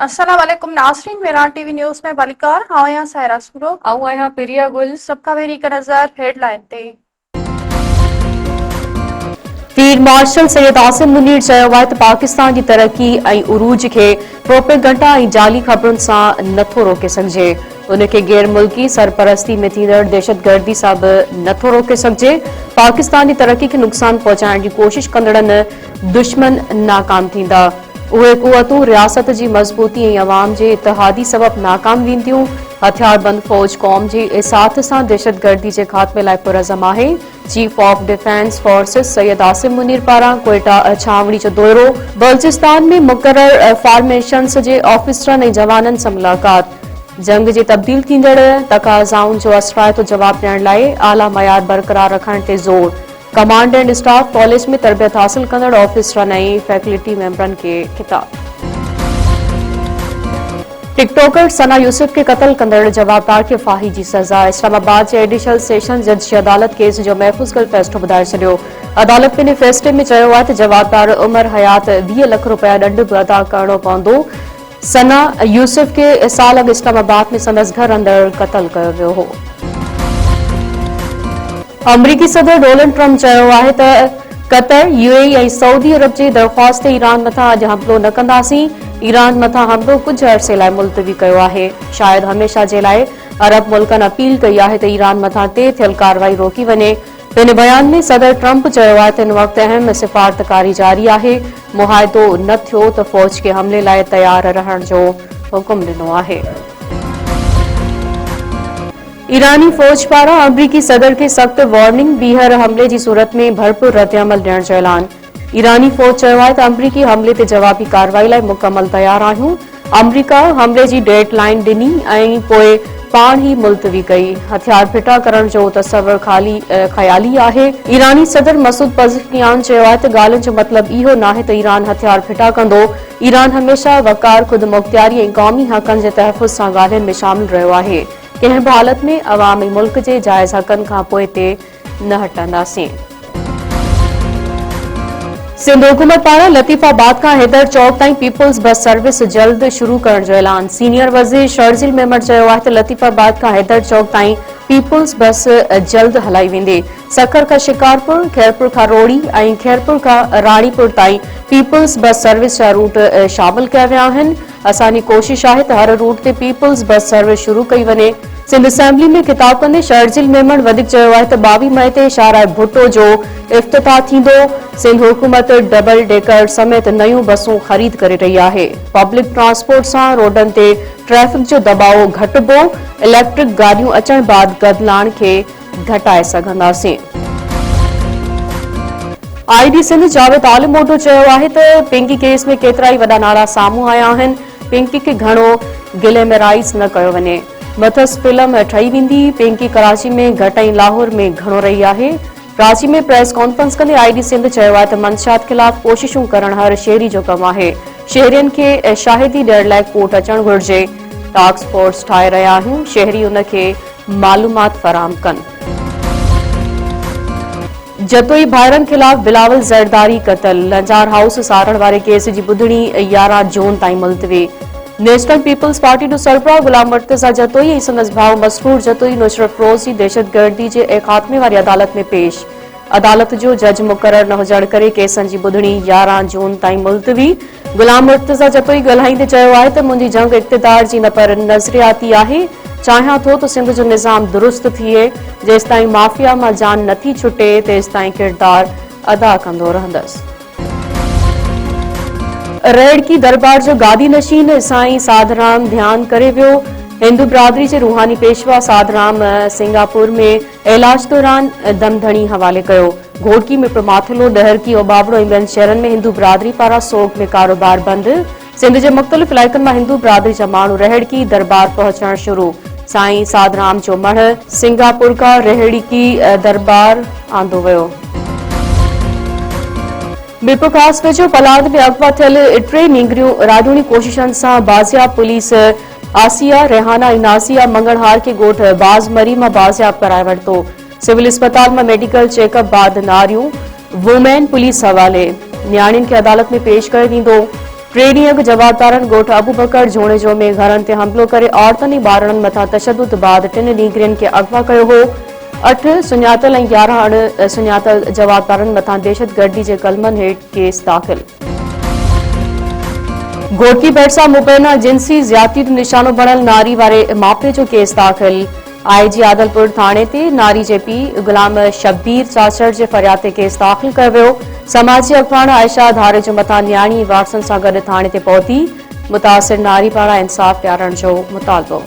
अस्सलाम वालेकुम नाज़रीन, मेरान टीवी न्यूज़ में बलिकार हां सायरा सुरो आऊं प्रिया गुल सबका भेरी का नज़र हेडलाइन ते फील्ड मार्शल सैयद आसिम मुनीर चयो आहे त पाकिस्तान जी तरक्की ऐं उरूज खे प्रोपेगंडा ऐं जाली ख़बरुनि सां नथो रोके सघिजे। उनखे गैर मुल्की सरपरस्ती में थींदड़ दहशतगर्दी सां बि नथो रोके सघिजे। पाकिस्तान जी तरक्की खे नुक़सान पहुचाइण जी कोशिश कंदड़नि दुश्मन नाकाम थींदा। उहे कुवतूं रियासत जी मज़बूती ऐं अवाम जे इतिहादी सबब नाकाम वेंदियूं। हथियारबंद फौज कौम जे इसाथ सां दहशतगर्दी जे ख़ात्मे लाइ पुरज़म आहे। Chief of defence forces Syed Asim Munir पारां क्वेटा छावनी जो दौरो। बलूचिस्तान में मुक़रर फॉर्मेशन्स जे ऑफिसरनि ऐं जवाननि सां मुलाक़ात। जंग जे तब्दील थींदड़ तक़ाज़ाउनि जो असराइतो जवाब ॾियण लाइ आला मयार बरक़रार रखण ते ज़ोर। कमांड एंड स्टाफ कॉलेज में तरबियत हासिल कंदड़ ऑफिसरनि ऐं फैकल्टी मेंबरनि खे खिताब। टिकटॉकर सना यूसुफ के कत्ल कंदड़ जवाबदार खे फाही जी सज़ा। इस्लामाबाद जे एडिशनल सेशन जज जी अदालत केस जो महफ़ूज़ कल फ़ैसिलो ॿुधाए छॾियो। अदालत पंहिंजे फ़ैसिले में चयो आहे त जवाबदार उमर हयात 20 लाख रुपया ॾंड बि अदा करणो पवंदो। सना यूसुफ खे साल अॻु इस्लामाबाद में संदसि घर अंदरि क़त्ल कयो वियो हो। अमरीकी सदर डोनाल्ड ट्रम्प चयो आहे त कतर, यूएई ऐं सऊदी अरब जे दरख़्वास्त ते ईरान मथां अॼु हमलो न कंदासीं। ईरान मथां हमलो कुझु अरसे लाइ मुलतवी कयो आहे। शायदि हमेशा जे लाइ अरब मुल्कनि अपील कई आहे त ईरान मथां ते थियल कार्रवाई रोकी वञे। पंहिंजे बयान में सदर ट्रम्प चयो आहे त हिन वक़्तु अहम सिफ़ारतकारी जारी आहे। मुआहिदो न थियो त फ़ौज खे हमले लाइ तयार रहण जो हुकुम ॾिनो आहे। ईरानी फ़ौज पारां अमरीकी सदर खे सख़्त वार्निंग। ॿीहर हमले जी सूरत में भरपूर रद्दअमल ॾियण जो ऐलान। ईरानी फ़ौज चयो आहे त अमरीकी हमले ते जवाबी कार्रवाई लाइ मुकमल तयार आहियूं। अमरीका हमले जी डेड लाइन ॾिनी ऐं पोइ पाण ई मुलतवी कई। हथियार फिटा करण जो तसवुर ख़याली आहे। ईरानी सदर मसूद पज़ेश्कियान चयो आहे त ॻाल्हियुनि जो मतिलबु इहो नाहे त ईरान हथियार फिटा कंदो। ईरान हमेशा वक़ार, ख़ुदि मुख़्तियारी ऐं क़ौमी हक़नि जे तहफ़ुज़ सां ॻाल्हियुनि में शामिल रहियो आहे। कंहिं बि हालत में अवामी मुल्क जे जाइज़ हक़नि खां पोइ ते न हटंदासीं। सिंध हुकूमत पारां लतीफ़ाबाद खां हैदर चौक ताईं पीपुल्स बस सर्विस जल्द शुरू करण जो ऐलान। सीनियर वज़ीर शर्जिल मेमण चयो आहे त लतीफ़ाबाद खां हैदर चौक ताईं पीपुल्स बस जल्द हलाई वेंदी। सखर खां शिकारपुर, खैरपुर खां रोड़ी ऐं खैरपुर खां राणीपुर ताईं पीपुल्स बस सर्विस जा रूट शामिल कया विया आहिनि। असांजी कोशिश आहे त हर रूट ते पीपुल्स बस सर्विस शुरू कई वञे। सिंध असेंबली में खिताब कंदे शर्जिल मेमण वधीक चयो आहे त 22 मई ते शाहराह भुट्टो जो इफ़्तिताह थींदो। सिंध हुकूमत डबल डेकर समेत नयूं बसूं ख़रीद करे रही आहे। पब्लिक ट्रांसपोर्ट सां रोडनि ते ट्रैफ़िक जो दबाव घटिबो। इलेक्ट्रिक गाॾियूं अचण बाद गदलाण खे घटाए सघंदासीं। आईडी सिंध जावेद आलिमोटो चयो आहे त पिंकी केस में केतिरा ई वॾा नाला साम्हूं आया आहिनि। पिंकी खे घणो ग्लैमराइज़ न कयो वञे। मथस फिल्म ठही वेंदी। पिंकी कराची में घटि ऐं लाहौर में घणो रही आहे। कराची में प्रेस कॉन्फ्रेंस कंदे आईडी सिंध चयो आहे त मंशियात ख़िलाफ़ कोशिशूं करण हर शहरी जो कमु आहे। शहरियुनि खे शाहिदी ॾियण लाइ कोर्ट अचणु घुर्जे। टास्क फोर्स ठाहे रहिया आहियूं, शहरी उन खे मालूमात फ़राहम कनि। जतोई भाइरनि ख़िलाफ़ बिलावल ज़रदारी क़त्ल। लंजार हाउस साड़ण वारे केस जी ॿुधणी 11 जून ताईं मुलतवी। नेशनल पीपल्स पार्टी जो सरबराह गुलाम मुर्तज़ा जतोई ऐं संदसि भाउ मसरूर जतोई नुसरत फ़िरोज़ जी दहशतगर्दी जे ख़ात्मे वारी अदालत में पेश। अदालत जो जज मुक़रर न हुजण करे केसनि जी ॿुधणी 11 जून ताईं मुलतवी। गुलाम मुर्तज़ा जतोई ॻाल्हाईंदे चयो आहे त मुंहिंजी जंग इक़्तिदार जी न पर नज़रियाती आहे। चाहियां थो त सिंध जो निज़ाम दुरुस्त थिए। जेसिताईं माफ़िया मां जान नथी छुटे तेसिताईं किरदार अदा कंदो रहंदसि। रेड़की दरबार जो गादी नशीन साईं साधराम ध्यान करे वियो। हिंदू बिरादरी जे रूहानी पेशवा साधराम सिंगापुर में इलाज दौरान दमधणी हवाले कयो। घोड़की में प्रमाथलो, डहरकी, ओबाबड़ो ऐं ॿियनि शहरनि में हिंदू बिरादरी पारां सोग में कारोबार बंदि। सिंध जे मुख़्तलिफ़ इलाइक़नि मां हिंदू बिरादरी जा माण्हू रेहड़की दरबार पहुचण शुरू। साईं साधराम जो मढ़ सिंगापुर खां रेहड़की दरबार आंदो वियो। मीरपुर ख़ासि वेझो पलाद में अगवा थियल 3 नींगरियूं राजूनी कोशिशनि सां बाज़ियाब। पुलिस आसिया, रेहाना ऐं नाज़िया मंगलहार खे ॻोठ बाज़मरी मां बाज़ियाब कराए वरितो। सिविल अस्पताल में मेडिकल चेकअप बाद नारियूं। वुमेन पुलिस हवाले। न्याणियुनि खे अदालत में पेश कयो वेंदो। ट्रेनियग जवाबदारन गोठ अबू बकर झोणे में घरन ते हमलो करे औरतन ॿारनि मथां तशद्दुद बाद 3 नीगरियन खे अगवा कयो हो। 8 सुञातल ऐं 11 अणसुञातल जवाबदारनि मथां दहशतगर्दी जे कलमनि हेठि केस दाख़िल। घोटकी भरिसां मुबैना जिंसी ज़्यादती जो निशानो बणियल नारी वारे मामले जो केस दाख़िल। आईजी आदलपुर थाणे ते नारी जे पीउ गुलाम शब्बीर चाचड़ जे फरियाद ते केस दाख़िल कयो वियो। समाजी अॻवान आयशा धारे जे मथां न्याणी वारसनि सां गॾु थाणे ते पहुती मुतासिर नारी पारां इंसाफ़ ॾियारण जो मुतालबो।